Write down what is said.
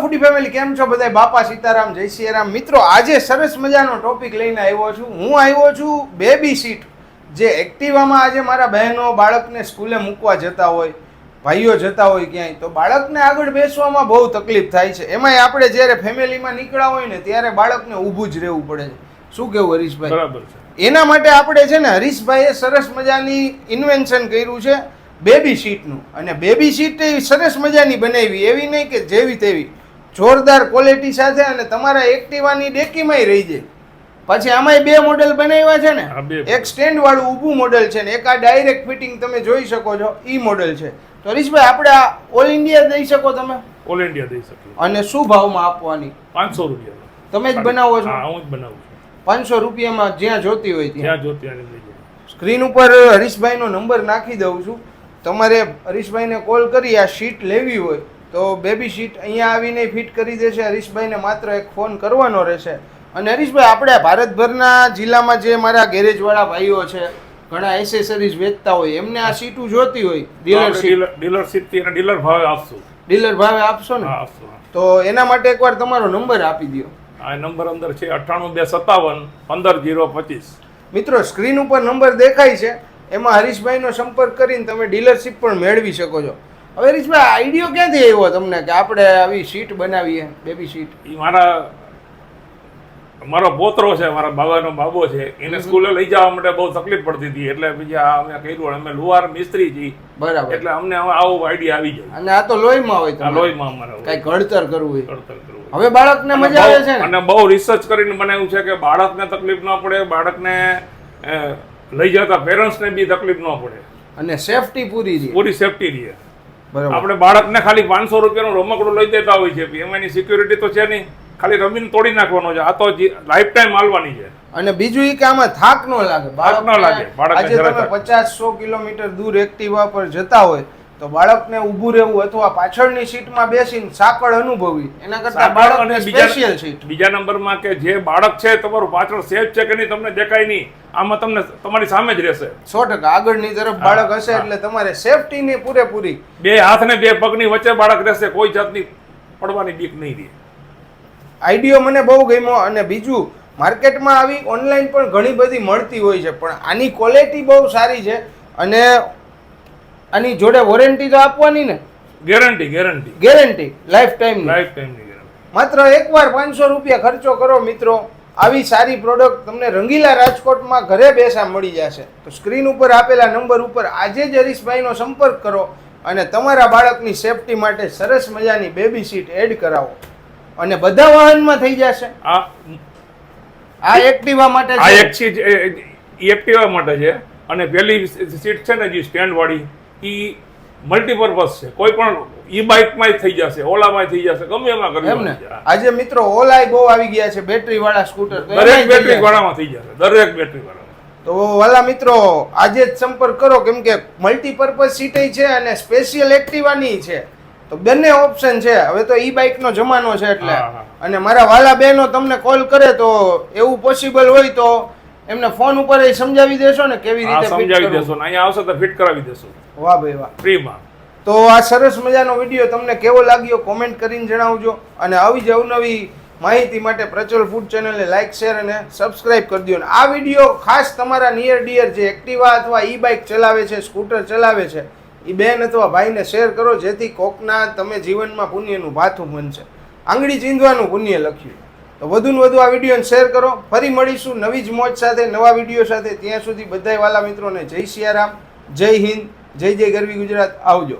ફૂડી family કેમ છો બધા? બાપા સીતારામ, જય સિયારામ. મિત્રો આજે સરસ મજાનો ટોપિક લઈને આવ્યો છું. હું આવ્યો છું બેબી સીટ. જે એક્ટિવામાં આજે મારા બહેનો બાળકને સ્કૂલે મૂકવા જતા હોય, ભાઈઓ જતા હોય ક્યાંય, તો બાળકને આગળ બેસવામાં બહુ તકલીફ થાય છે. એમાંય આપણે જ્યારે ફેમિલીમાં નીકળ્યા હોય ને ત્યારે બાળકને ઊભું જ રહેવું પડે છે. શું કેવું હરીશભાઈ? બરાબર છે. એના માટે આપણે છે ને હરીશભાઈએ સરસ મજાની ઇન્વેન્શન કર્યું છે બેબી સીટનું. અને બેબી સીટ એ સરસ મજાની બનાવી, એવી નહીં કે જેવી તેવી, જોરદાર ક્વોલિટી સાથે, અને તમારા એક્ટિવાની ડેકીમાંય રહી જાય. પછી આમાંય બે મોડેલ બનાવ્યા છે ને, એક સ્ટેન્ડ વાળું ઊભું મોડેલ છે ને એક આ ડાયરેક્ટ ફિટિંગ તમે જોઈ શકો છો ઈ મોડેલ છે. તો હરીશભાઈ આપણે આ ઓલ ઇન્ડિયા દઈ શકો તમે? ઓલ ઇન્ડિયા દઈ શકીએ. અને શું ભાવમાં આપવાની? 500 રૂપિયા. તમે જ બનાવો છો? હા, હું જ બનાવું છું. 500 રૂપિયામાં જ્યાં જોતી હોય જ્યાં જોતી હોય લઈ જાઓ. સ્ક્રીન ઉપર હરીશભાઈનો નંબર નાખી દઉં છું. તમારે હરીશભાઈને કોલ કરી આ શીટ લેવી હોય તો બેબી શીટ અહીંયા આવીને ફિટ કરી દેશે. હરીશભાઈને માત્ર એક ફોન કરવાનો રહેશે. અને હરીશભાઈ, આપણે ભારતભરના જિલ્લામાં જે મારા ગેરેજવાળા ભાઈઓ છે, ઘણા એસેસરીઝ વેચતા હોય, એમને આ સીટું જોતી હોય, ડીલરશીપ અને ડીલર ભાવે આપશું. ડીલર ભાવે આપશો ને? હા, આપશું. તો એના માટે એકવાર તમારો નંબર આપી દો. આ નંબર અંદર છે 98257 15025. મિત્રો, સ્ક્રીન ઉપર નંબર દેખાય છે, એમાં હરીશભાઈનો સંપર્ક કરીને તમે ડીલરશીપ પણ મેળવી શકો છો. હવે હરીશભાઈ, આઈડિયો ક્યાંથી આવ્યો તમને કે આપણે આવી સીટ બનાવીએ, બેબી સીટ? એ મારો પોતરો છે, મારા બાબાનો બાબો છે, એને સ્કૂલે લઈ જવા માટે બહુ તકલીફ પડતી હતી, એટલે બીજા અમે કર્યું. અમે લુહાર મિસ્ત્રી છીએ, બરાબર, એટલે અમને આવો આઈડિયા આવી જાય. અને આ તો લોહીમાં હોય, તો લોહીમાં અમારે કઈ ઘડતર કરવું હોય. ઘડતર કરવું. હવે બાળકને મજા આવે છે ને, અને બહુ રિસર્ચ કરીને બનાવ્યું છે કે બાળકને તકલીફ ન પડે, બાળકને લઈ જતા પેરેન્ટ્સને બી તકલીફ ન પડે, અને સેફટી પૂરી સેફટી રહે. બરાબર. આપણે બાળકને ખાલી 500 રૂપિયાનું રમકડું લઈ દેતા હોય છે, એમાંની સિક્યુરિટી તો છે નહીં, ખાલી રમીને તોડી નાખવાનો છે. આ તો લાઈફ ટાઈમ હાલવાની છે. અને બીજું એ કે આમાં થાક ન લાગે. થાક ન લાગે. આજે તમે 50-100 કિલોમીટર દૂર એક્ટિવા પર જતા હોય તો બાળકને ઊભું રહેવું અથવા પાછળની સીટમાં બેસીને સાકળ અનુભવી, એના કરતા બાળકને સ્પેશિયલ સીટ. બીજા નંબરમાં કે જે બાળક છે તમારું પાછળ સેફ છે કે નહીં તમને દેખાય નહીં, આમાં તમને તમારી સામે જ રહેશે. 100% આગળની તરફ બાળક હશે એટલે તમારે સેફટીની પૂરેપૂરી. બે હાથ ને બે પગની વચ્ચે બાળક રહેશે, કોઈ જાતની પડવાની બીક નહીં રહે. આઈડિયો મને બહુ ગમ્યો. અને બીજું, માર્કેટમાં આવી ઓનલાઈન પણ ઘણી બધી મળતી હોય છે, પણ આની ક્વોલિટી બહુ સારી છે. અને આની જોડે વોરંટી તો આપવાની ને? Guarantee life time. માત્ર એકવાર 500 રૂપિયા ખર્ચો કરો મિત્રો, આવી સારી પ્રોડક્ટ તમને રંગીલા રાજકોટમાં ઘરે બેસા મળી જશે. તો સ્ક્રીન ઉપર આપેલા નંબર ઉપર આજે જ હરીશભાઈનો સંપર્ક કરો અને તમારા બાળકની સેફટી માટે સરસ મજાની બેબી સીટ એડ કરાવો. અને બધા વાહનમાં થઈ જશે. આ એક્ટિવા માટે એક્ટિવા માટે છે. અને પેલી સીટ છે ને જે સ્ટેન્ડ વાળી, ઈ મલ્ટીપર્પઝ છે. કોઈ પણ ઈ બાઇકમાં થઈ જશે, ઓલામાં થઈ જશે, ગમે એમાં કરી એમને. આજે મિત્રો ઓલાય બહુ આવી ગયા છે, બેટરી વાળા સ્કૂટર, દરેક બેટરી વાળામાં થઈ જશે, દરેક બેટરી વાળામાં. તો વાલા મિત્રો આજે જ સંપર્ક કરો, કેમ કે મલ્ટીપર્પઝ સીટ છે અને સ્પેશિયલ એક્ટિવાની છે. તો બંને ઓપ્શન છે. હવે તો ઈ બાઇકનો જમાનો છે એટલે. અને મારા વાલા બહેનો તમને કોલ કરે તો એવું પોસિબલ હોય તો એમને ફોન ઉપર સમજાવી દેશો ને કેવી રીતે સમજાવી દેશો ને અહીંયા આવશે તો ફિટ કરાવી દેશો. વાહ ભાઈ વાહ, ફ્રીમાં. તો આ સરસ મજાનો વિડીયો તમને કેવો લાગ્યો કોમેન્ટ કરીને જણાવજો. અને આવી જ અવનવી માહિતી માટે પ્રચલ ફૂડ ચેનલને લાઈક, શેર અને સબસ્ક્રાઇબ કરી દો. અને આ વિડીયો ખાસ તમારા નિયર ડિયર જે એક્ટિવા અથવા ઈ બાઇક ચલાવે છે, સ્કૂટર ચલાવે છે, એ બેન અથવા ભાઈને શેર કરો, જેથી કોકના તમે જીવનમાં પુણ્યનું ભાથું બનશે. આંગળી ચીંધવાનું પુણ્ય લખ્યું. તો વધુ ને વધુ આ વિડીયોને શેર કરો. ફરી મળીશું નવી જ મોજ સાથે, નવા વિડીયો સાથે. ત્યાં સુધી બધાય વાલા મિત્રોને જય સિયારામ, જય હિન્દ, જય જય ગરવી ગુજરાત. આવજો.